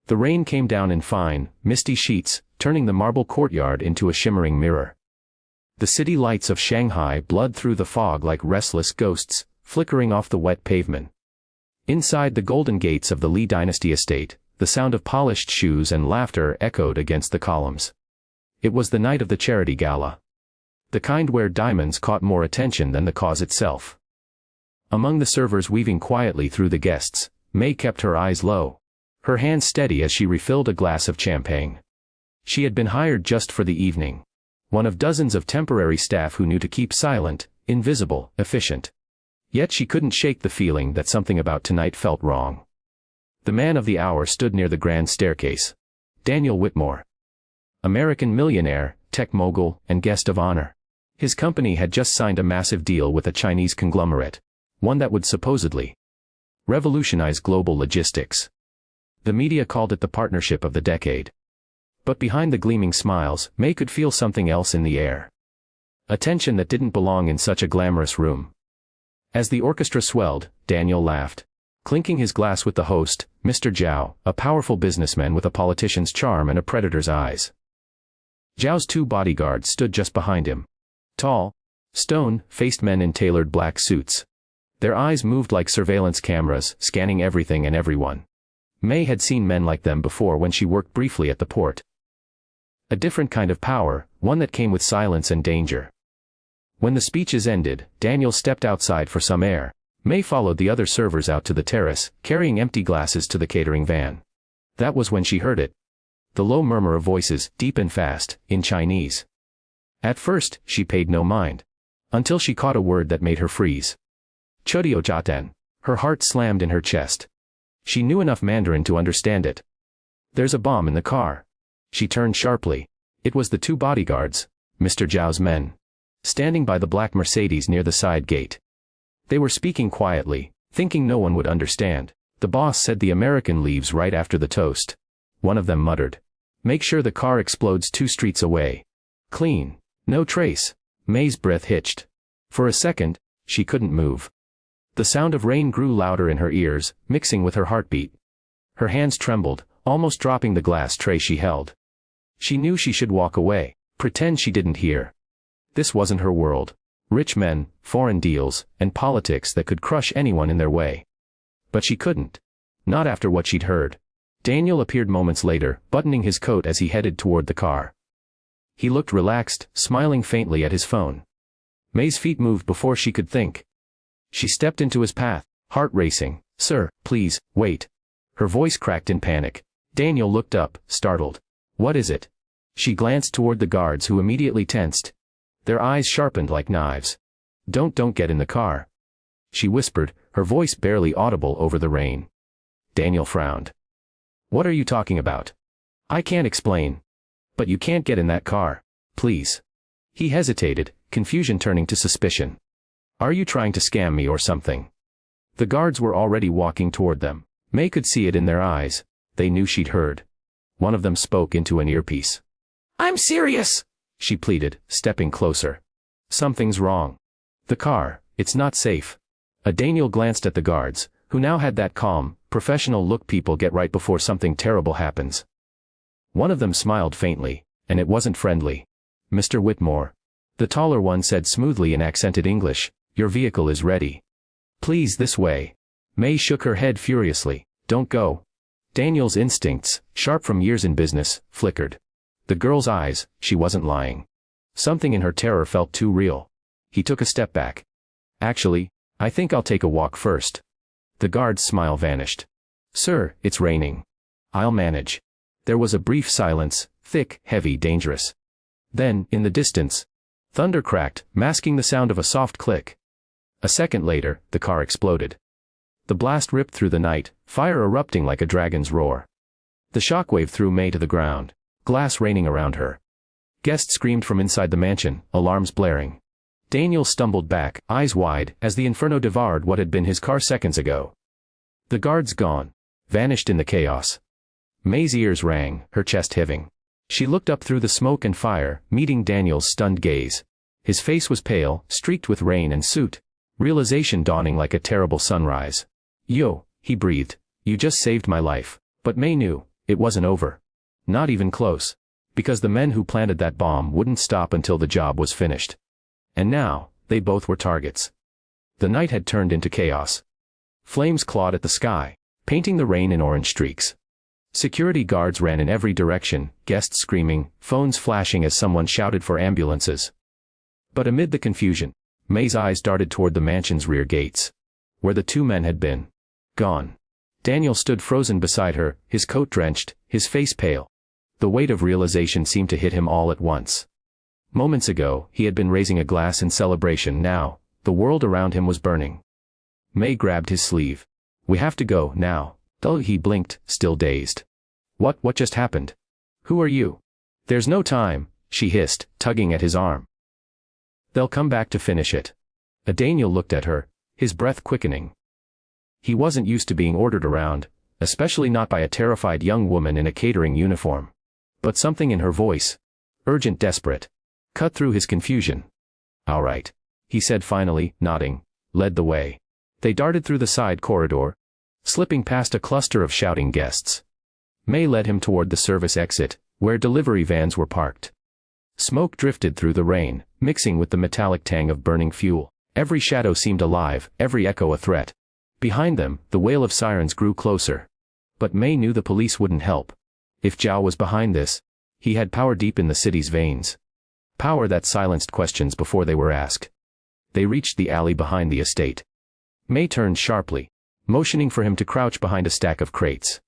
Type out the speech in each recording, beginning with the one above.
The rain came down in fine, misty sheets, turning the marble courtyard into a shimmering mirror. The city lights of Shanghai bled through the fog like restless ghosts, flickering off the wet pavement. Inside the golden gates of the Li Dynasty estate, the sound of polished shoes and laughter echoed against the columns. It was the night of the charity gala. The kind where diamonds caught more attention than the cause itself. Among the servers weaving quietly through the guests, May kept her eyes low, her hands steady as she refilled a glass of champagne. She had been hired just for the evening. One of dozens of temporary staff who knew to keep silent, invisible, efficient. Yet she couldn't shake the feeling that something about tonight felt wrong. The man of the hour stood near the grand staircase. Daniel Whitmore. American millionaire, tech mogul, and guest of honor. His company had just signed a massive deal with a Chinese conglomerate, one that would supposedly revolutionize global logistics. The media called it the partnership of the decade. But behind the gleaming smiles, May could feel something else in the air. A tension that didn't belong in such a glamorous room. As the orchestra swelled, Daniel laughed, clinking his glass with the host, Mr. Zhao, a powerful businessman with a politician's charm and a predator's eyes. Zhao's two bodyguards stood just behind him. Tall, stone-faced men in tailored black suits. Their eyes moved like surveillance cameras, scanning everything and everyone. May had seen men like them before when she worked briefly at the port. A different kind of power, one that came with silence and danger. When the speeches ended, Daniel stepped outside for some air. May followed the other servers out to the terrace, carrying empty glasses to the catering van. That was when she heard it. The low murmur of voices, deep and fast, in Chinese. At first, she paid no mind. Until she caught a word that made her freeze. Chodio Jaten. Her heart slammed in her chest. She knew enough Mandarin to understand it. There's a bomb in the car. She turned sharply. It was the two bodyguards, Mr. Zhao's men, standing by the black Mercedes near the side gate. They were speaking quietly, thinking no one would understand. The boss said the American leaves right after the toast. One of them muttered. Make sure the car explodes 2 streets away. Clean. No trace. May's breath hitched. For a second, she couldn't move. The sound of rain grew louder in her ears, mixing with her heartbeat. Her hands trembled, almost dropping the glass tray she held. She knew she should walk away, pretend she didn't hear. This wasn't her world. Rich men, foreign deals, and politics that could crush anyone in their way. But she couldn't. Not after what she'd heard. Daniel appeared moments later, buttoning his coat as he headed toward the car. He looked relaxed, smiling faintly at his phone. May's feet moved before she could think. She stepped into his path, heart racing. Sir, please, wait. Her voice cracked in panic. Daniel looked up, startled. What is it? She glanced toward the guards who immediately tensed. Their eyes sharpened like knives. Don't get in the car. She whispered, her voice barely audible over the rain. Daniel frowned. What are you talking about? I can't explain. But you can't get in that car. Please. He hesitated, confusion turning to suspicion. Are you trying to scam me or something? The guards were already walking toward them. May could see it in their eyes. They knew she'd heard. One of them spoke into an earpiece. I'm serious, she pleaded, stepping closer. Something's wrong. The car, it's not safe. Daniel glanced at the guards, who now had that calm, professional look people get right before something terrible happens. One of them smiled faintly, and it wasn't friendly. Mr. Whitmore. The taller one said smoothly in accented English, your vehicle is ready. Please this way. May shook her head furiously. Don't go. Daniel's instincts, sharp from years in business, flickered. The girl's eyes, she wasn't lying. Something in her terror felt too real. He took a step back. Actually, I think I'll take a walk first. The guard's smile vanished. Sir, it's raining. I'll manage. There was a brief silence, thick, heavy, dangerous. Then, in the distance, thunder cracked, masking the sound of a soft click. A second later, the car exploded. The blast ripped through the night, fire erupting like a dragon's roar. The shockwave threw May to the ground, glass raining around her. Guests screamed from inside the mansion, alarms blaring. Daniel stumbled back, eyes wide, as the inferno devoured what had been his car seconds ago. The guards gone. Vanished in the chaos. May's ears rang, her chest heaving. She looked up through the smoke and fire, meeting Daniel's stunned gaze. His face was pale, streaked with rain and soot. Realization dawning like a terrible sunrise. Yo, he breathed. You just saved my life. But May knew, It wasn't over. Not even close. Because the men who planted that bomb wouldn't stop until the job was finished. And now, they both were targets. The night had turned into chaos. Flames clawed at the sky, painting the rain in orange streaks. Security guards ran in every direction, guests screaming, phones flashing as someone shouted for ambulances. But amid the confusion, May's eyes darted toward the mansion's rear gates. Where the two men had been. Gone. Daniel stood frozen beside her, his coat drenched, his face pale. The weight of realization seemed to hit him all at once. Moments ago, he had been raising a glass in celebration. Now, the world around him was burning. May grabbed his sleeve. "We have to go, now." Though he blinked, still dazed. What just happened? "Who are you?" "There's no time," she hissed, tugging at his arm. "They'll come back to finish it." Daniel looked at her, his breath quickening. He wasn't used to being ordered around, especially not by a terrified young woman in a catering uniform. But something in her voice, urgent, desperate, cut through his confusion. "All right," he said finally, nodding, led the way. They darted through the side corridor, slipping past a cluster of shouting guests. May led him toward the service exit, where delivery vans were parked. Smoke drifted through the rain, mixing with the metallic tang of burning fuel. Every shadow seemed alive, every echo a threat. Behind them, the wail of sirens grew closer. But May knew the police wouldn't help. If Zhao was behind this, he had power deep in the city's veins. Power that silenced questions before they were asked. They reached the alley behind the estate. May turned sharply, motioning for him to crouch behind a stack of crates.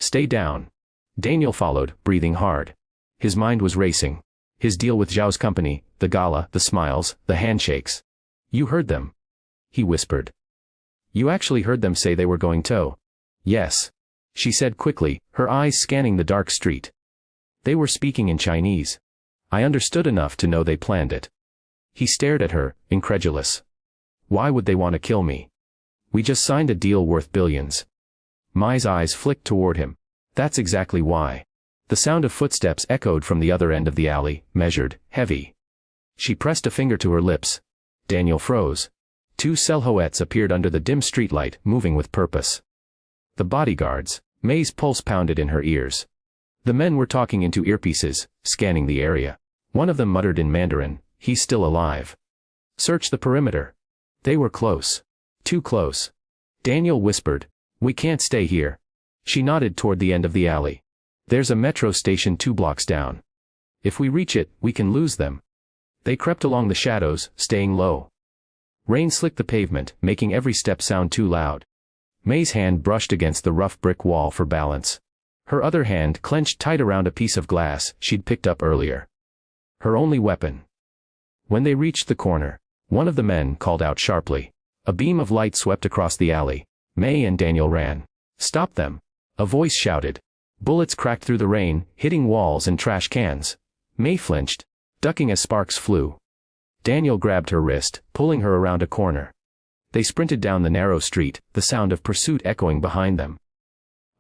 "Stay down." Daniel followed, breathing hard. His mind was racing. His deal with Zhao's company, the gala, the smiles, the handshakes. "You heard them," he whispered. "You actually heard them say they were going to?" "Yes," she said quickly, her eyes scanning the dark street. "They were speaking in Chinese. I understood enough to know they planned it." He stared at her, incredulous. "Why would they want to kill me? We just signed a deal worth billions." Mai's eyes flicked toward him. "That's exactly why." The sound of footsteps echoed from the other end of the alley, measured, heavy. She pressed a finger to her lips. Daniel froze. Two silhouettes appeared under the dim streetlight, moving with purpose. The bodyguards. May's pulse pounded in her ears. The men were talking into earpieces, scanning the area. One of them muttered in Mandarin, "He's still alive. Search the perimeter." They were close. Too close. Daniel whispered, "We can't stay here." She nodded toward the end of the alley. "There's a metro station 2 blocks down. If we reach it, we can lose them." They crept along the shadows, staying low. Rain slicked the pavement, making every step sound too loud. May's hand brushed against the rough brick wall for balance. Her other hand clenched tight around a piece of glass she'd picked up earlier. Her only weapon. When they reached the corner, one of the men called out sharply. A beam of light swept across the alley. May and Daniel ran. "Stop them!" a voice shouted. Bullets cracked through the rain, hitting walls and trash cans. May flinched, ducking as sparks flew. Daniel grabbed her wrist, pulling her around a corner. They sprinted down the narrow street, the sound of pursuit echoing behind them.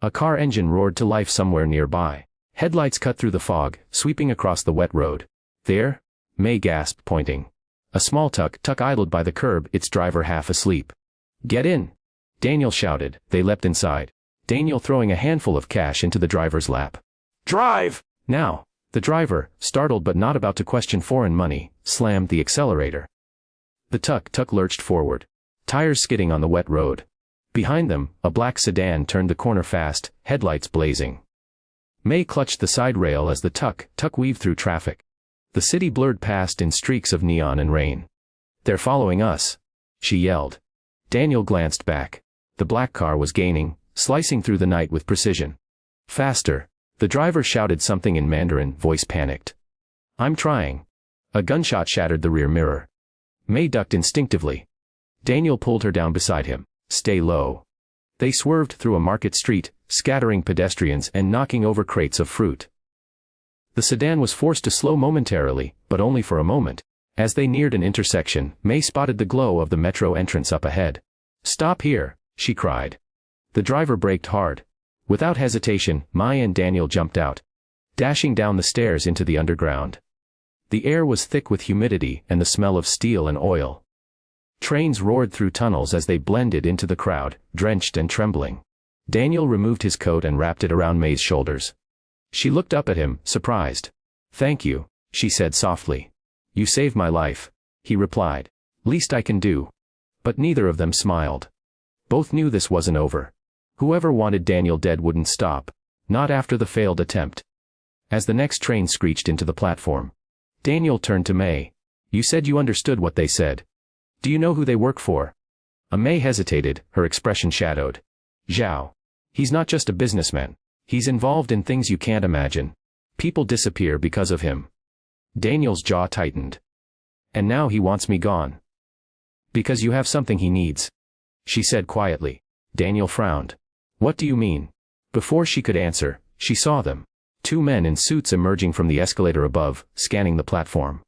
A car engine roared to life somewhere nearby. Headlights cut through the fog, sweeping across the wet road. "There?" May gasped, pointing. A small tuk idled by the curb, its driver half asleep. "Get in!" Daniel shouted. They leapt inside. Daniel throwing a handful of cash into the driver's lap. "Drive! Now!" The driver, startled but not about to question foreign money, slammed the accelerator. The tuk lurched forward. Tires skidding on the wet road. Behind them, a black sedan turned the corner fast, headlights blazing. May clutched the side rail as the tuk weaved through traffic. The city blurred past in streaks of neon and rain. "They're following us," she yelled. Daniel glanced back. The black car was gaining, slicing through the night with precision. "Faster!" The driver shouted something in Mandarin, voice panicked. "I'm trying." A gunshot shattered the rear mirror. May ducked instinctively. Daniel pulled her down beside him. "Stay low." They swerved through a market street, scattering pedestrians and knocking over crates of fruit. The sedan was forced to slow momentarily, but only for a moment. As they neared an intersection, May spotted the glow of the metro entrance up ahead. "Stop here," she cried. The driver braked hard. Without hesitation, Mai and Daniel jumped out, dashing down the stairs into the underground. The air was thick with humidity and the smell of steel and oil. Trains roared through tunnels as they blended into the crowd, drenched and trembling. Daniel removed his coat and wrapped it around May's shoulders. She looked up at him, surprised. "Thank you," she said softly. "You saved my life," he replied. "Least I can do." But neither of them smiled. Both knew this wasn't over. Whoever wanted Daniel dead wouldn't stop. Not after the failed attempt. As the next train screeched into the platform, Daniel turned to May. "You said you understood what they said. Do you know who they work for?" May hesitated, her expression shadowed. "Zhao. He's not just a businessman. He's involved in things you can't imagine. People disappear because of him." Daniel's jaw tightened. "And now he wants me gone." "Because you have something he needs," she said quietly. Daniel frowned. "What do you mean?" Before she could answer, she saw them. 2 men in suits emerging from the escalator above, scanning the platform.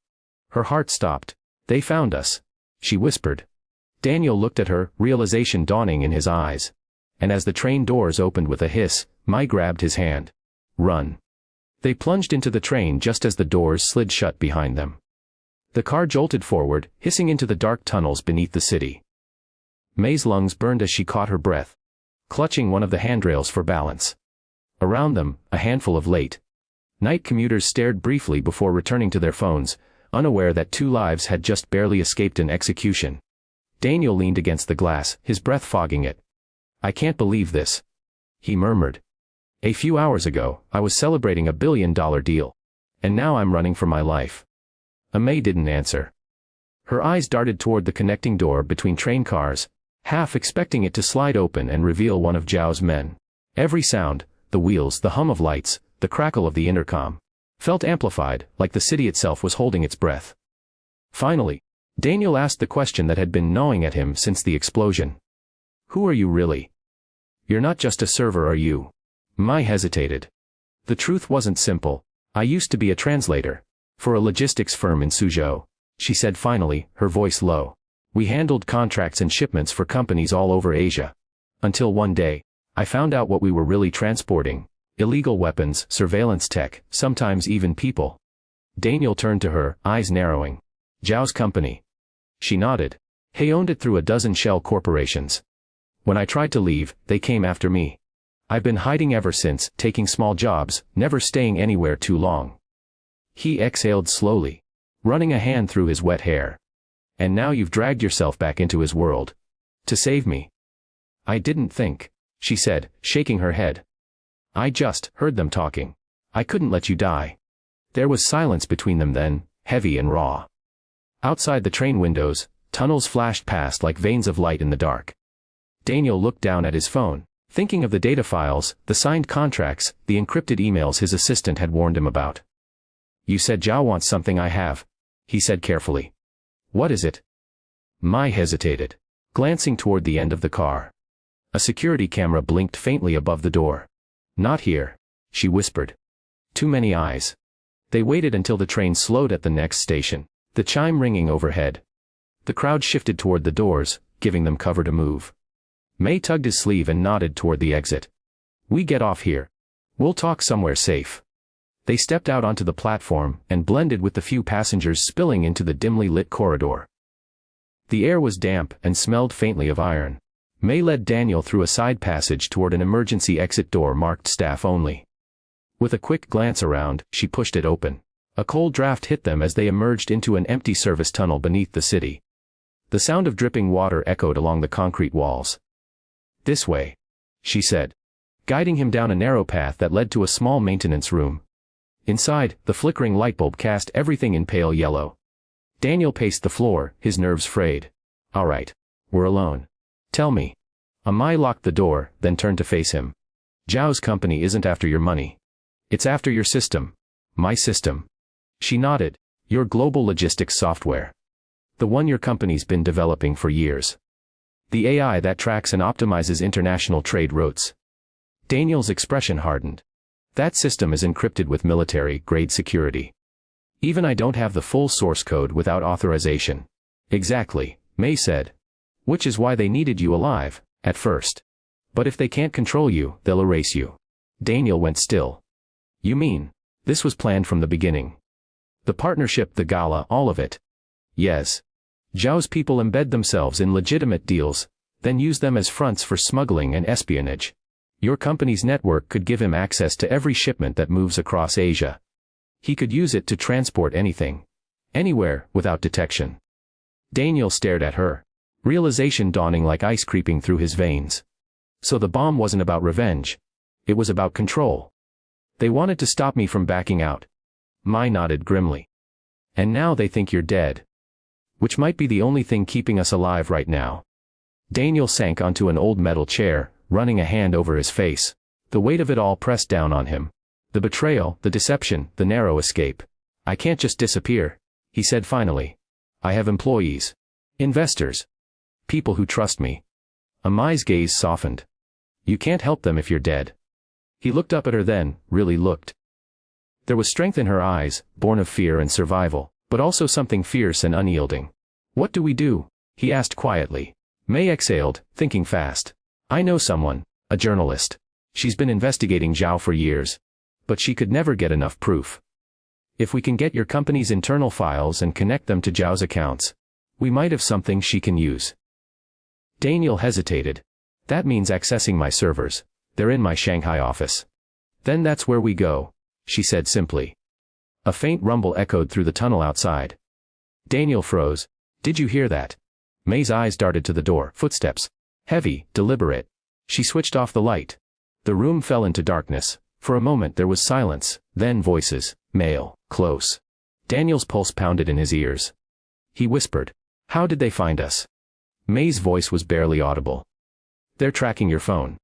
Her heart stopped. "They found us," she whispered. Daniel looked at her, realization dawning in his eyes. And as the train doors opened with a hiss, Mai grabbed his hand. "Run." They plunged into the train just as the doors slid shut behind them. The car jolted forward, hissing into the dark tunnels beneath the city. May's lungs burned as she caught her breath, clutching one of the handrails for balance. Around them, a handful of late night commuters stared briefly before returning to their phones, unaware that 2 lives had just barely escaped an execution. Daniel leaned against the glass, his breath fogging it. "I can't believe this," he murmured. "A few hours ago, I was celebrating a $1 billion deal. And now I'm running for my life." May didn't answer. Her eyes darted toward the connecting door between train cars, half expecting it to slide open and reveal one of Zhao's men. Every sound, the wheels, the hum of lights, the crackle of the intercom, felt amplified, like the city itself was holding its breath. Finally, Daniel asked the question that had been gnawing at him since the explosion. "Who are you really? You're not just a server, are you?" Mai hesitated. "The truth wasn't simple. I used to be a translator for a logistics firm in Suzhou," she said finally, her voice low. "We handled contracts and shipments for companies all over Asia. Until one day, I found out what we were really transporting: illegal weapons, surveillance tech, sometimes even people." Daniel turned to her, eyes narrowing. "Zhao's company?" She nodded. "He owned it through a dozen shell corporations. When I tried to leave, they came after me. I've been hiding ever since, taking small jobs, never staying anywhere too long." He exhaled slowly, running a hand through his wet hair. "And now you've dragged yourself back into his world. To save me." "I didn't think," she said, shaking her head. "I just heard them talking. I couldn't let you die." There was silence between them then, heavy and raw. Outside the train windows, tunnels flashed past like veins of light in the dark. Daniel looked down at his phone, thinking of the data files, the signed contracts, the encrypted emails his assistant had warned him about. "You said Zhao wants something I have," he said carefully. "What is it?" Mai hesitated, glancing toward the end of the car. A security camera blinked faintly above the door. "Not here," she whispered. "Too many eyes." They waited until the train slowed at the next station, the chime ringing overhead. The crowd shifted toward the doors, giving them cover to move. May tugged his sleeve and nodded toward the exit. "We get off here. We'll talk somewhere safe." They stepped out onto the platform and blended with the few passengers spilling into the dimly lit corridor. The air was damp and smelled faintly of iron. May led Daniel through a side passage toward an emergency exit door marked staff only. With a quick glance around, she pushed it open. A cold draft hit them as they emerged into an empty service tunnel beneath the city. The sound of dripping water echoed along the concrete walls. "This way," she said, guiding him down a narrow path that led to a small maintenance room. Inside, the flickering light bulb cast everything in pale yellow. Daniel paced the floor, his nerves frayed. "All right. We're alone. Tell me." Mai locked the door, then turned to face him. "Zhao's company isn't after your money. It's after your system." "My system?" She nodded. "Your global logistics software. The one your company's been developing for years. The AI that tracks and optimizes international trade routes." Daniel's expression hardened. "That system is encrypted with military-grade security. Even I don't have the full source code without authorization." "Exactly," May said. "Which is why they needed you alive, at first. But if they can't control you, they'll erase you." Daniel went still. "You mean, this was planned from the beginning? The partnership, the gala, all of it?" "Yes. Zhao's people embed themselves in legitimate deals, then use them as fronts for smuggling and espionage. Your company's network could give him access to every shipment that moves across Asia. He could use it to transport anything, anywhere, without detection. Daniel stared at her, realization dawning like ice creeping through his veins. So the bomb wasn't about revenge. It was about control. They wanted to stop me from backing out. Mai nodded grimly. And now they think you're dead. Which might be the only thing keeping us alive right now. Daniel sank onto an old metal chair, running a hand over his face. The weight of it all pressed down on him. The betrayal, the deception, the narrow escape. I can't just disappear, he said finally. I have employees. Investors. People who trust me. Mai's gaze softened. You can't help them if you're dead. He looked up at her then, really looked. There was strength in her eyes, born of fear and survival, but also something fierce and unyielding. What do we do? He asked quietly. Mai exhaled, thinking fast. I know someone, a journalist. She's been investigating Zhao for years. But she could never get enough proof. If we can get your company's internal files and connect them to Zhao's accounts, we might have something she can use. Daniel hesitated. That means accessing my servers. They're in my Shanghai office. Then that's where we go, she said simply. A faint rumble echoed through the tunnel outside. Daniel froze. Did you hear that? Mai's eyes darted to the door. Footsteps. Heavy, deliberate. She switched off the light. The room fell into darkness. For a moment there was silence, then voices, male, close. Daniel's pulse pounded in his ears. He whispered. How did they find us? Mai's voice was barely audible. They're tracking your phone.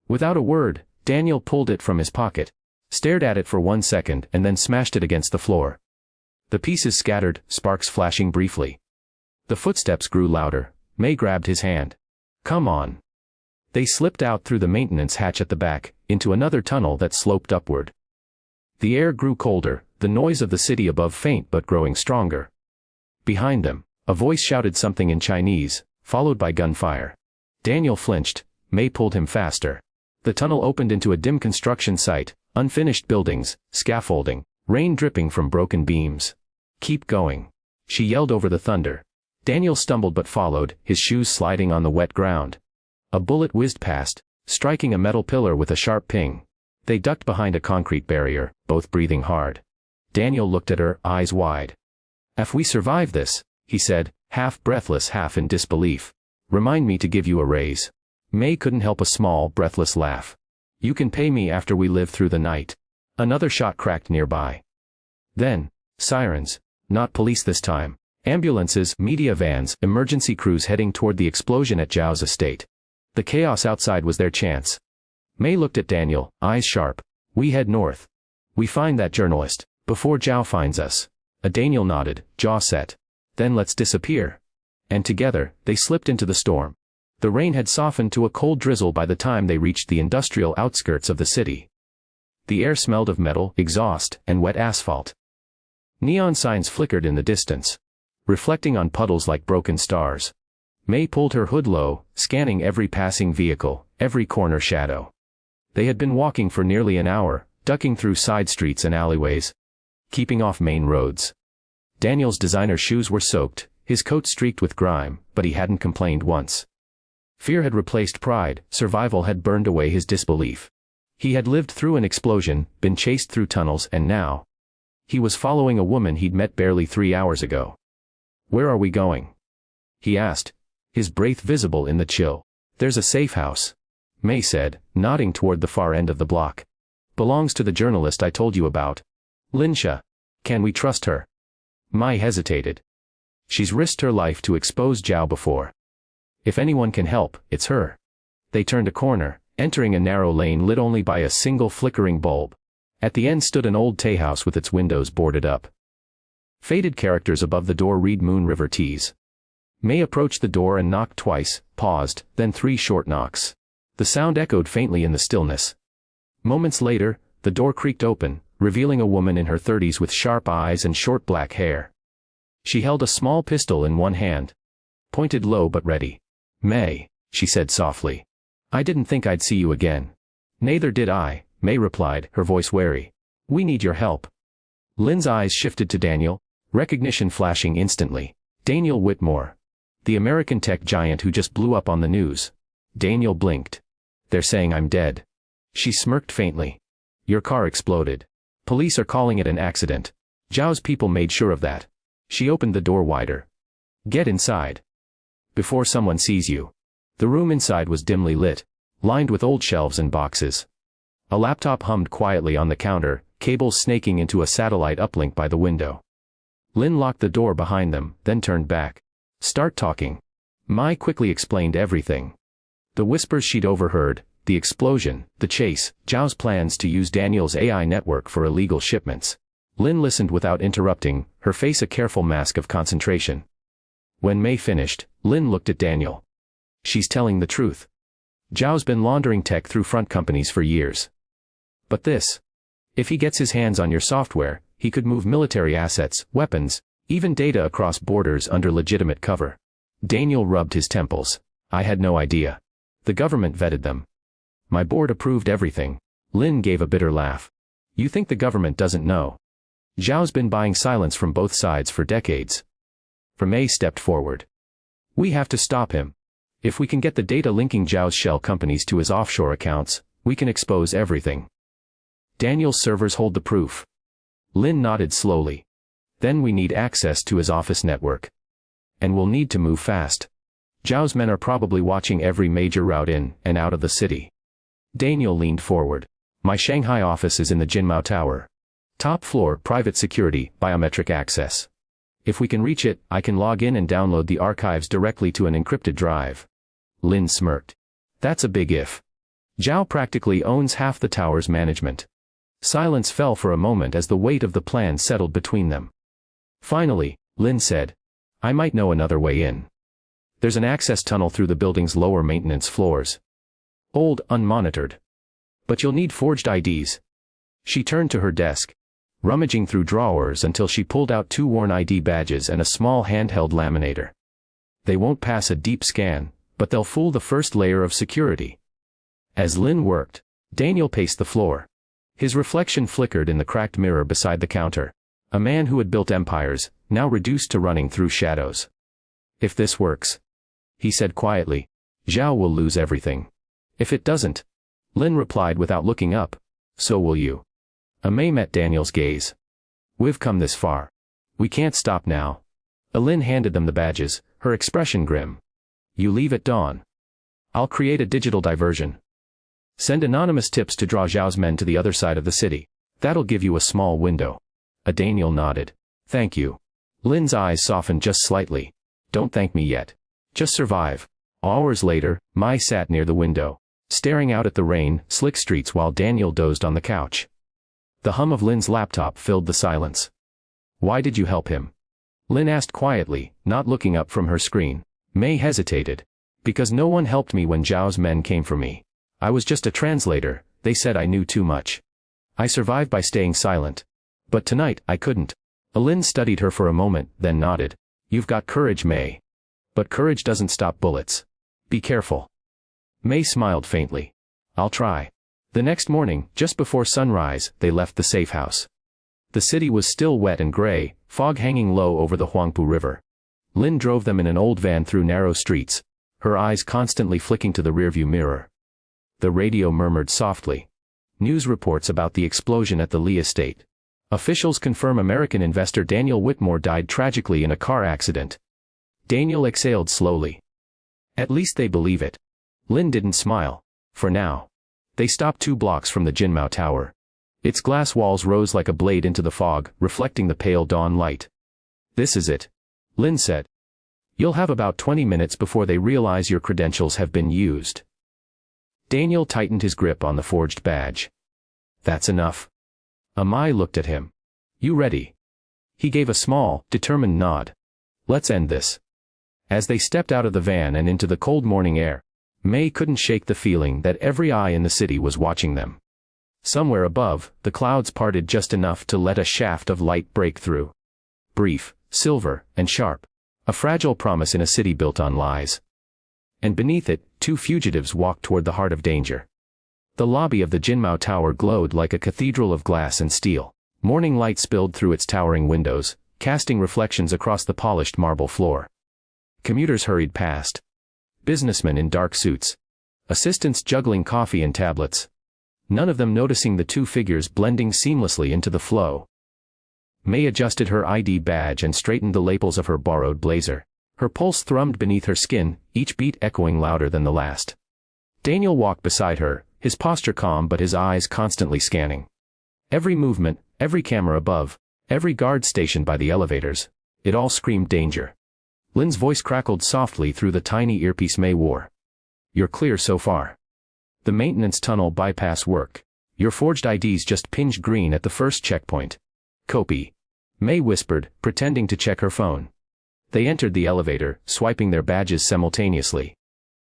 Without a word, Daniel pulled it from his pocket, stared at it for 1 second and then smashed it against the floor. The pieces scattered, sparks flashing briefly. The footsteps grew louder. Mai grabbed his hand. Come on. They slipped out through the maintenance hatch at the back, into another tunnel that sloped upward. The air grew colder, the noise of the city above faint but growing stronger. Behind them, a voice shouted something in Chinese, followed by gunfire. Daniel flinched. Mai pulled him faster. The tunnel opened into a dim construction site, unfinished buildings, scaffolding, rain dripping from broken beams. Keep going. She yelled over the thunder. Daniel stumbled but followed, his shoes sliding on the wet ground. A bullet whizzed past, striking a metal pillar with a sharp ping. They ducked behind a concrete barrier, both breathing hard. Daniel looked at her, eyes wide. If we survive this, he said, half breathless, half in disbelief. Remind me to give you a raise. Mai couldn't help a small, breathless laugh. You can pay me after we live through the night. Another shot cracked nearby. Then, sirens. Not police this time. Ambulances, media vans, emergency crews heading toward the explosion at Zhao's estate. The chaos outside was their chance. Mai looked at Daniel, eyes sharp. We head north. We find that journalist, before Zhao finds us. Daniel nodded, jaw set. Then let's disappear. And together, they slipped into the storm. The rain had softened to a cold drizzle by the time they reached the industrial outskirts of the city. The air smelled of metal, exhaust, and wet asphalt. Neon signs flickered in the distance, reflecting on puddles like broken stars. Mai pulled her hood low, scanning every passing vehicle, every corner shadow. They had been walking for nearly an hour, ducking through side streets and alleyways, keeping off main roads. Daniel's designer shoes were soaked, his coat streaked with grime, but he hadn't complained once. Fear had replaced pride, survival had burned away his disbelief. He had lived through an explosion, been chased through tunnels, and now he was following a woman he'd met barely 3 hours ago. Where are we going? He asked, his breath visible in the chill. There's a safe house, Mai said, nodding toward the far end of the block. Belongs to the journalist I told you about. Linsha. Can we trust her? Mai hesitated. She's risked her life to expose Zhao before. If anyone can help, it's her. They turned a corner, entering a narrow lane lit only by a single flickering bulb. At the end stood an old tea house with its windows boarded up. Faded characters above the door read Moon River Teas. Mai approached the door and knocked twice, paused, then 3 short knocks. The sound echoed faintly in the stillness. Moments later, the door creaked open, revealing a woman in her 30s with sharp eyes and short black hair. She held a small pistol in one hand, pointed low but ready. Mai, she said softly. I didn't think I'd see you again. Neither did I, Mai replied, her voice wary. We need your help. Lin's eyes shifted to Daniel, recognition flashing instantly. Daniel Whitmore. The American tech giant who just blew up on the news. Daniel blinked. They're saying I'm dead. She smirked faintly. Your car exploded. Police are calling it an accident. Zhao's people made sure of that. She opened the door wider. Get inside. Before someone sees you. The room inside was dimly lit, lined with old shelves and boxes. A laptop hummed quietly on the counter, cables snaking into a satellite uplink by the window. Lin locked the door behind them, then turned back. Start talking. Mai quickly explained everything. The whispers she'd overheard, the explosion, the chase, Zhao's plans to use Daniel's AI network for illegal shipments. Lin listened without interrupting, her face a careful mask of concentration. When Mai finished, Lin looked at Daniel. She's telling the truth. Zhao's been laundering tech through front companies for years. But this. If he gets his hands on your software, he could move military assets, weapons, even data across borders under legitimate cover. Daniel rubbed his temples. I had no idea. The government vetted them. My board approved everything. Lin gave a bitter laugh. You think the government doesn't know? Zhao's been buying silence from both sides for decades. May stepped forward. We have to stop him. If we can get the data linking Zhao's shell companies to his offshore accounts, we can expose everything. Daniel's servers hold the proof. Lin nodded slowly. Then we need access to his office network. And we'll need to move fast. Zhao's men are probably watching every major route in and out of the city. Daniel leaned forward. My Shanghai office is in the Jinmao Tower. Top floor, private security, biometric access. If we can reach it, I can log in and download the archives directly to an encrypted drive. Lin smirked. That's a big if. Zhao practically owns half the tower's management. Silence fell for a moment as the weight of the plan settled between them. Finally, Lin said, I might know another way in. There's an access tunnel through the building's lower maintenance floors. Old, unmonitored. But you'll need forged IDs. She turned to her desk, rummaging through drawers until she pulled out 2 worn ID badges and a small handheld laminator. They won't pass a deep scan, but they'll fool the first layer of security. As Lin worked, Daniel paced the floor. His reflection flickered in the cracked mirror beside the counter. A man who had built empires, now reduced to running through shadows. If this works, he said quietly, Zhao will lose everything. If it doesn't, Lin replied without looking up, so will you. May met Daniel's gaze. We've come this far. We can't stop now. Lin handed them the badges, her expression grim. You leave at dawn. I'll create a digital diversion. Send anonymous tips to draw Zhao's men to the other side of the city. That'll give you a small window. Daniel nodded. Thank you. Lin's eyes softened just slightly. Don't thank me yet. Just survive. Hours later, Mai sat near the window, staring out at the rain, slick streets while Daniel dozed on the couch. The hum of Lin's laptop filled the silence. Why did you help him? Lin asked quietly, not looking up from her screen. Mai hesitated. Because no one helped me when Zhao's men came for me. I was just a translator, they said I knew too much. I survived by staying silent. But tonight, I couldn't. Lin studied her for a moment, then nodded. You've got courage, Mai. But courage doesn't stop bullets. Be careful. Mai smiled faintly. I'll try. The next morning, just before sunrise, they left the safe house. The city was still wet and gray, fog hanging low over the Huangpu River. Lin drove them in an old van through narrow streets, her eyes constantly flicking to the rearview mirror. The radio murmured softly. News reports about the explosion at the Lee estate. Officials confirm American investor Daniel Whitmore died tragically in a car accident. Daniel exhaled slowly. At least they believe it. Lin didn't smile. For now. They stopped 2 blocks from the Jinmao Tower. Its glass walls rose like a blade into the fog, reflecting the pale dawn light. This is it. Lin said. You'll have about 20 minutes before they realize your credentials have been used. Daniel tightened his grip on the forged badge. That's enough. Mai looked at him. You ready? He gave a small, determined nod. Let's end this. As they stepped out of the van and into the cold morning air, Mai couldn't shake the feeling that every eye in the city was watching them. Somewhere above, the clouds parted just enough to let a shaft of light break through. Brief, silver, and sharp. A fragile promise in a city built on lies. And beneath it, 2 fugitives walked toward the heart of danger. The lobby of the Jinmao Tower glowed like a cathedral of glass and steel. Morning light spilled through its towering windows, casting reflections across the polished marble floor. Commuters hurried past. Businessmen in dark suits. Assistants juggling coffee and tablets. none of them noticing the two figures blending seamlessly into the flow. May adjusted her ID badge and straightened the lapels of her borrowed blazer. Her pulse thrummed beneath her skin, each beat echoing louder than the last. Daniel walked beside her, his posture calm but his eyes constantly scanning. Every movement, every camera above, every guard stationed by the elevators, it all screamed danger. Lynn's voice crackled softly through the tiny earpiece May wore. "You're clear so far. The maintenance tunnel bypass work. Your forged IDs just pinged green at the first checkpoint." "Copy," May whispered, pretending to check her phone. They entered the elevator, swiping their badges simultaneously.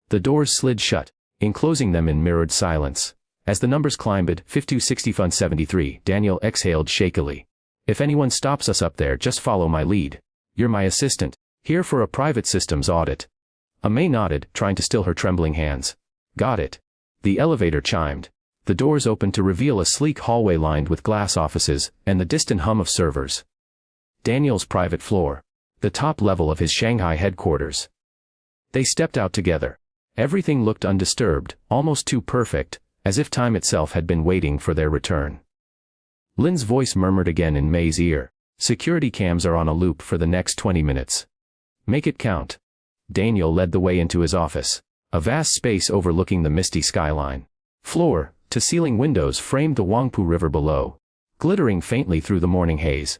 The doors slid shut, enclosing them in mirrored silence. As the numbers climbed, 5260-73, Daniel exhaled shakily. "If anyone stops us up there, just follow my lead. You're my assistant, here for a private systems audit." May nodded, trying to still her trembling hands. "Got it." The elevator chimed. The doors opened to reveal a sleek hallway lined with glass offices, and the distant hum of servers. Daniel's private floor. The top level of his Shanghai headquarters. They stepped out together. Everything looked undisturbed, almost too perfect, as if time itself had been waiting for their return. Lynn's voice murmured again in May's ear. "Security cams are on a loop for the next 20 minutes. Make it count." Daniel led the way into his office. A vast space overlooking the misty skyline. Floor-to-ceiling windows framed the Huangpu River below, glittering faintly through the morning haze.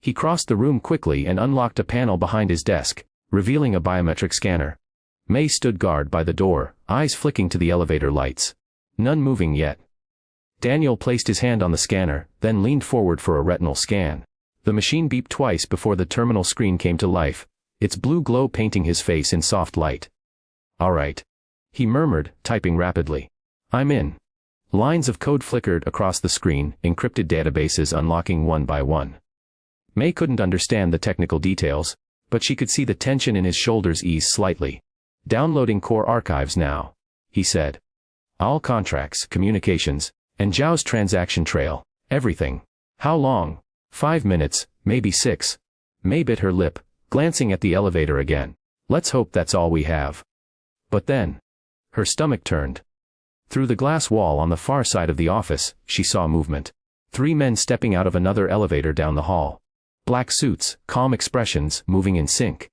He crossed the room quickly and unlocked a panel behind his desk, revealing a biometric scanner. May stood guard by the door, eyes flicking to the elevator lights. None moving yet. Daniel placed his hand on the scanner, then leaned forward for a retinal scan. The machine beeped twice before the terminal screen came to life, its blue glow painting his face in soft light. "All right," he murmured, typing rapidly. "I'm in." Lines of code flickered across the screen, encrypted databases unlocking one by one. May couldn't understand the technical details, but she could see the tension in his shoulders ease slightly. "Downloading core archives now," he said. "All contracts, communications, and Zhao's transaction trail, everything." "How long?" 5 minutes, maybe 6. May bit her lip, glancing at the elevator again. "Let's hope that's all we have." But then, her stomach turned. Through the glass wall on the far side of the office, she saw movement. 3 men stepping out of another elevator down the hall. Black suits, calm expressions, moving in sync.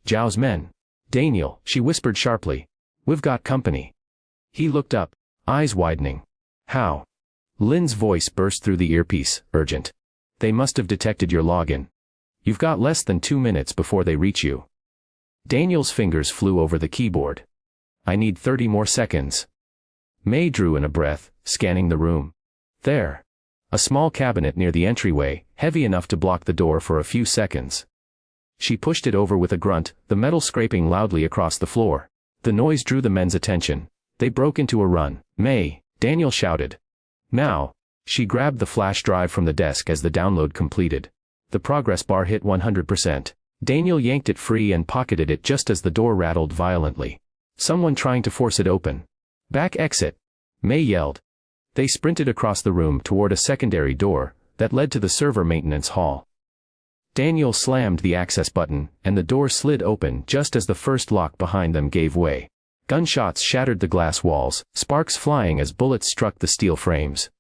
"Zhao's men." "Daniel," she whispered sharply. "We've got company." He looked up, eyes widening. "How?" Lynn's voice burst through the earpiece, urgent. "They must have detected your login. You've got less than 2 minutes before they reach you." Daniel's fingers flew over the keyboard. "I need 30 more seconds." May drew in a breath, scanning the room. There. A small cabinet near the entryway, heavy enough to block the door for a few seconds. She pushed it over with a grunt, the metal scraping loudly across the floor. The noise drew the men's attention. They broke into a run. "May!" Daniel shouted. "Now!" She grabbed the flash drive from the desk as the download completed. The progress bar hit 100%. Daniel yanked it free and pocketed it just as the door rattled violently. Someone trying to force it open. "Back exit!" May yelled. They sprinted across the room toward a secondary door that led to the server maintenance hall. Daniel slammed the access button, and the door slid open just as the first lock behind them gave way. Gunshots shattered the glass walls, sparks flying as bullets struck the steel frames.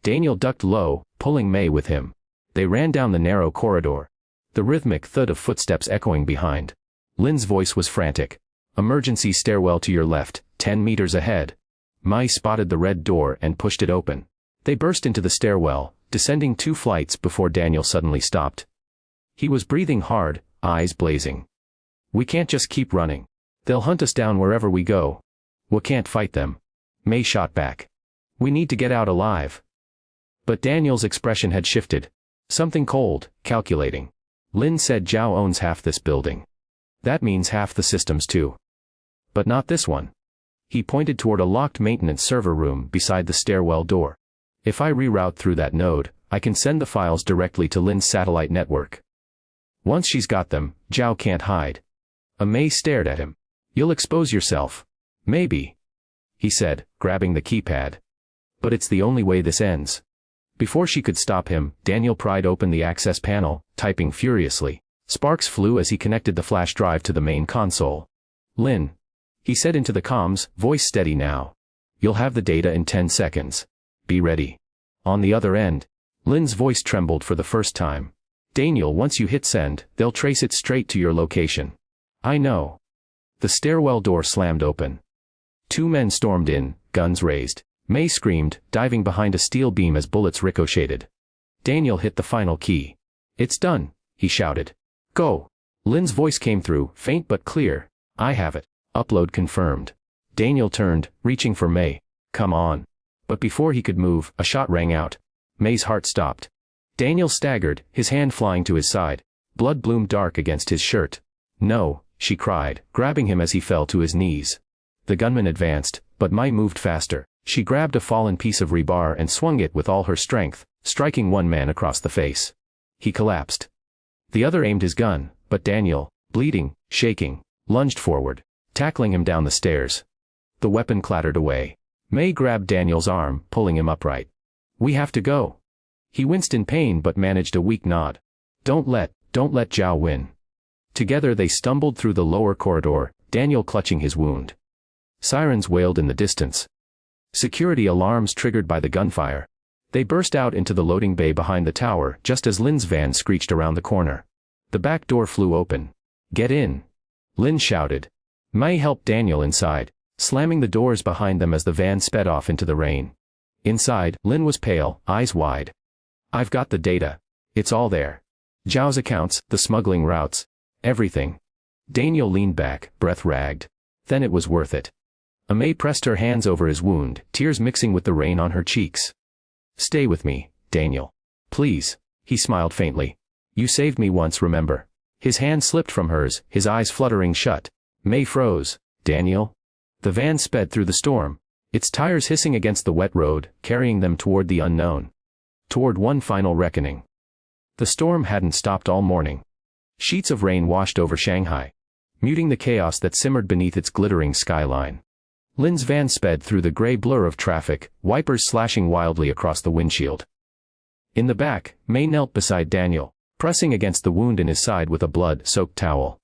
Daniel ducked low, pulling May with him. They ran down the narrow corridor, the rhythmic thud of footsteps echoing behind. Lynn's voice was frantic. "Emergency stairwell to your left, 10 meters ahead." Mai spotted the red door and pushed it open. They burst into the stairwell, descending 2 flights before Daniel suddenly stopped. He was breathing hard, eyes blazing. "We can't just keep running. They'll hunt us down wherever we go. We can't fight them." May shot back. "We need to get out alive." But Daniel's expression had shifted. Something cold, calculating. "Lynn said Zhao owns half this building. That means half the systems too. But not this one." He pointed toward a locked maintenance server room beside the stairwell door. "If I reroute through that node, I can send the files directly to Lynn's satellite network. Once she's got them, Zhao can't hide." May stared at him. "You'll expose yourself." "Maybe," he said, grabbing the keypad. "But it's the only way this ends." Before she could stop him, Daniel pried open the access panel, typing furiously. Sparks flew as he connected the flash drive to the main console. "Lynn," he said into the comms, voice steady now. "You'll have the data in 10 seconds. Be ready. On the other end, Lynn's voice trembled for the first time. Daniel, once you hit send, they'll trace it straight to your location. I know. The stairwell door slammed open. 2 men stormed in, guns raised. May screamed, diving behind a steel beam as bullets ricocheted. Daniel hit the final key. It's done, he shouted. Go. Lynn's voice came through, faint but clear. I have it. Upload confirmed. Daniel turned, reaching for May. Come on. But before he could move, a shot rang out. May's heart stopped. Daniel staggered, his hand flying to his side. Blood bloomed dark against his shirt. No, she cried, grabbing him as he fell to his knees. The gunman advanced, but May moved faster. She grabbed a fallen piece of rebar and swung it with all her strength, striking one man across the face. He collapsed. The other aimed his gun, but Daniel, bleeding, shaking, lunged forward, tackling him down the stairs. The weapon clattered away. May grabbed Daniel's arm, pulling him upright. We have to go. He winced in pain but managed a weak nod. Don't let Zhao win. Together they stumbled through the lower corridor, Daniel clutching his wound. Sirens wailed in the distance. Security alarms triggered by the gunfire. They burst out into the loading bay behind the tower just as Lynn's van screeched around the corner. The back door flew open. Get in. Lynn shouted. May helped Daniel inside, slamming the doors behind them as the van sped off into the rain. Inside, Lynn was pale, eyes wide. I've got the data. It's all there. Zhao's accounts, the smuggling routes, everything. Daniel leaned back, breath ragged. Then it was worth it. May pressed her hands over his wound, tears mixing with the rain on her cheeks. Stay with me, Daniel. Please. He smiled faintly. You saved me once, remember? His hand slipped from hers, his eyes fluttering shut. May froze. Daniel? The van sped through the storm, its tires hissing against the wet road, carrying them toward the unknown. Toward one final reckoning. The storm hadn't stopped all morning. Sheets of rain washed over Shanghai, muting the chaos that simmered beneath its glittering skyline. Lynn's van sped through the gray blur of traffic, wipers slashing wildly across the windshield. In the back, May knelt beside Daniel, pressing against the wound in his side with a blood-soaked towel.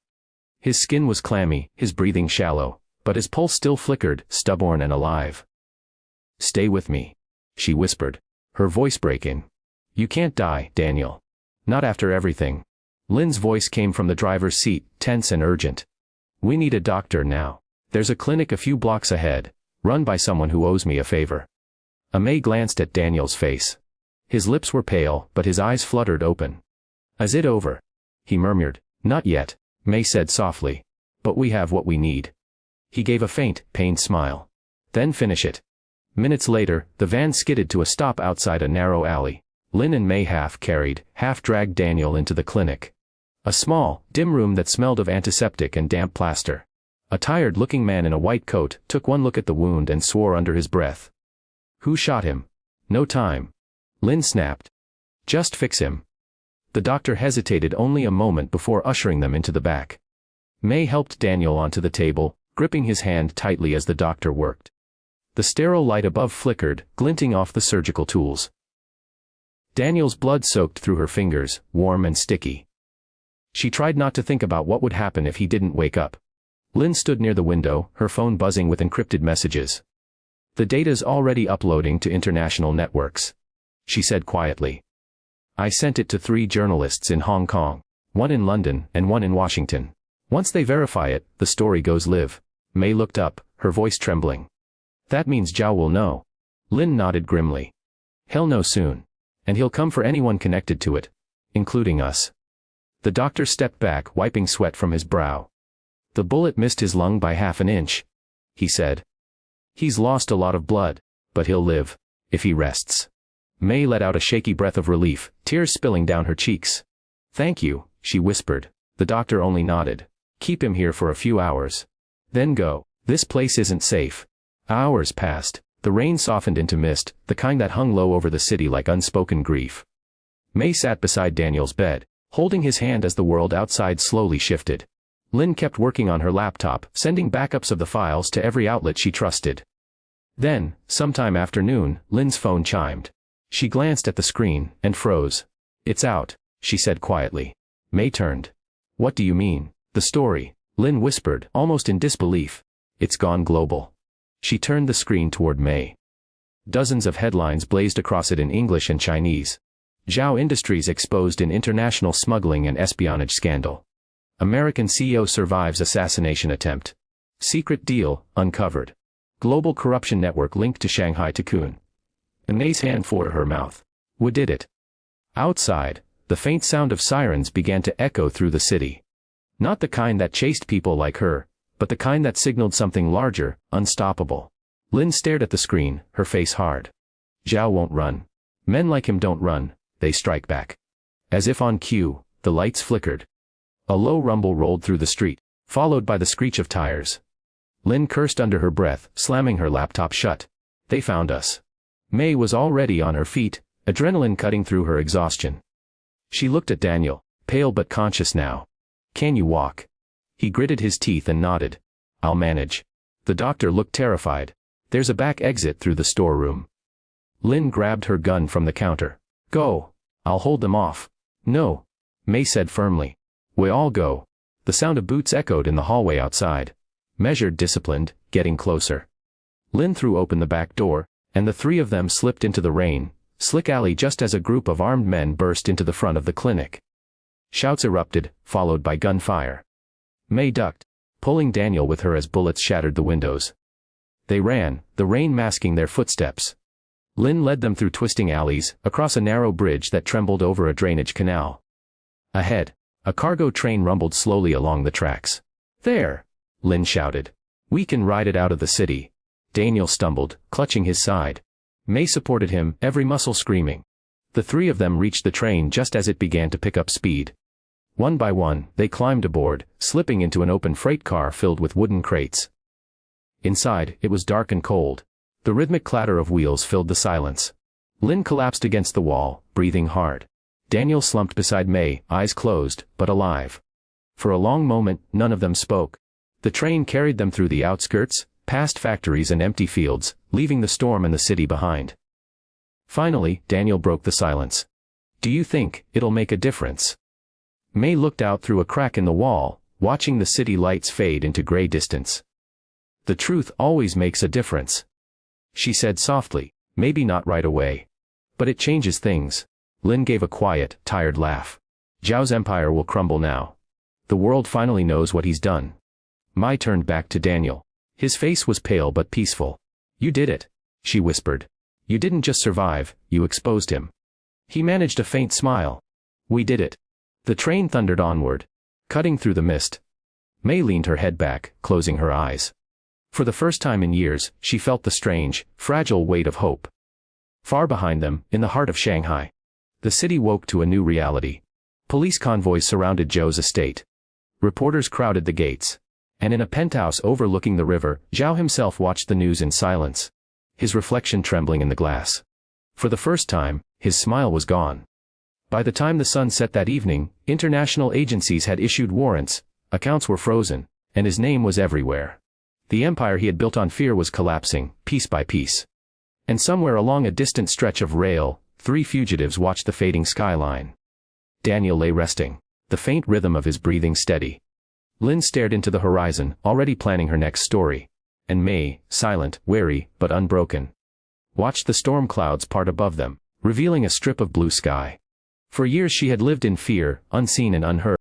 His skin was clammy, his breathing shallow, but his pulse still flickered, stubborn and alive. Stay with me, she whispered, her voice breaking. You can't die, Daniel. Not after everything. Lynn's voice came from the driver's seat, tense and urgent. We need a doctor now. There's a clinic a few blocks ahead, run by someone who owes me a favor. May glanced at Daniel's face. His lips were pale, but his eyes fluttered open. Is it over? He murmured. Not yet, May said softly. But we have what we need. He gave a faint, pained smile. Then finish it. Minutes later, the van skidded to a stop outside a narrow alley. Lynn and May half-carried, half-dragged Daniel into the clinic. A small, dim room that smelled of antiseptic and damp plaster. A tired-looking man in a white coat took one look at the wound and swore under his breath. Who shot him? No time. Lynn snapped. Just fix him. The doctor hesitated only a moment before ushering them into the back. May helped Daniel onto the table, gripping his hand tightly as the doctor worked. The sterile light above flickered, glinting off the surgical tools. Daniel's blood soaked through her fingers, warm and sticky. She tried not to think about what would happen if he didn't wake up. Lynn stood near the window, her phone buzzing with encrypted messages. The data's already uploading to international networks, she said quietly. I sent it to 3 journalists in Hong Kong, 1 in London and 1 in Washington. Once they verify it, the story goes live. May looked up, her voice trembling. That means Zhao will know. Lynn nodded grimly. He'll know soon. And he'll come for anyone connected to it, including us. The doctor stepped back, wiping sweat from his brow. The bullet missed his lung by half an inch, he said. He's lost a lot of blood, but he'll live, if he rests. May let out a shaky breath of relief, tears spilling down her cheeks. Thank you, she whispered. The doctor only nodded. Keep him here for a few hours. Then go. This place isn't safe. Hours passed. The rain softened into mist, the kind that hung low over the city like unspoken grief. May sat beside Daniel's bed, holding his hand as the world outside slowly shifted. Lynn kept working on her laptop, sending backups of the files to every outlet she trusted. Then, sometime after noon, Lynn's phone chimed. She glanced at the screen, and froze. It's out, she said quietly. May turned. What do you mean? The story, Lynn whispered, almost in disbelief. It's gone global. She turned the screen toward May. Dozens of headlines blazed across it in English and Chinese. Zhao Industries exposed in international smuggling and espionage scandal. American CEO survives assassination attempt. Secret deal, uncovered. Global corruption network linked to Shanghai tycoon. May's hand for her mouth. We did it. Outside, the faint sound of sirens began to echo through the city. Not the kind that chased people like her, but the kind that signaled something larger, unstoppable. Lin stared at the screen, her face hard. Zhao won't run. Men like him don't run, they strike back. As if on cue, the lights flickered. A low rumble rolled through the street, followed by the screech of tires. Lin cursed under her breath, slamming her laptop shut. They found us. May was already on her feet, adrenaline cutting through her exhaustion. She looked at Daniel, pale but conscious now. Can you walk? He gritted his teeth and nodded. I'll manage. The doctor looked terrified. There's a back exit through the storeroom. Lin grabbed her gun from the counter. Go. I'll hold them off. No. May said firmly. We all go. The sound of boots echoed in the hallway outside. Measured, disciplined, getting closer. Lin threw open the back door, and the three of them slipped into the rain, slick alley just as a group of armed men burst into the front of the clinic. Shouts erupted, followed by gunfire. May ducked, pulling Daniel with her as bullets shattered the windows. They ran, the rain masking their footsteps. Lin led them through twisting alleys, across a narrow bridge that trembled over a drainage canal. Ahead, a cargo train rumbled slowly along the tracks. There! Lin shouted. We can ride it out of the city. Daniel stumbled, clutching his side. May supported him, every muscle screaming. The three of them reached the train just as it began to pick up speed. One by one, they climbed aboard, slipping into an open freight car filled with wooden crates. Inside, it was dark and cold. The rhythmic clatter of wheels filled the silence. Lin collapsed against the wall, breathing hard. Daniel slumped beside May, eyes closed, but alive. For a long moment, none of them spoke. The train carried them through the outskirts, past factories and empty fields, leaving the storm and the city behind. Finally, Daniel broke the silence. Do you think it'll make a difference? May looked out through a crack in the wall, watching the city lights fade into gray distance. The truth always makes a difference. She said softly, maybe not right away. But it changes things. Lin gave a quiet, tired laugh. Zhao's empire will crumble now. The world finally knows what he's done. Mai turned back to Daniel. His face was pale but peaceful. You did it, she whispered. You didn't just survive, you exposed him. He managed a faint smile. We did it. The train thundered onward, cutting through the mist. May leaned her head back, closing her eyes. For the first time in years, she felt the strange, fragile weight of hope. Far behind them, in the heart of Shanghai, the city woke to a new reality. Police convoys surrounded Zhou's estate. Reporters crowded the gates. And in a penthouse overlooking the river, Zhao himself watched the news in silence, his reflection trembling in the glass. For the first time, his smile was gone. By the time the sun set that evening, international agencies had issued warrants, accounts were frozen, and his name was everywhere. The empire he had built on fear was collapsing, piece by piece. And somewhere along a distant stretch of rail, three fugitives watched the fading skyline. Daniel lay resting, the faint rhythm of his breathing steady. Lin stared into the horizon, already planning her next story. And May, silent, wary, but unbroken, watched the storm clouds part above them, revealing a strip of blue sky. For years she had lived in fear, unseen and unheard.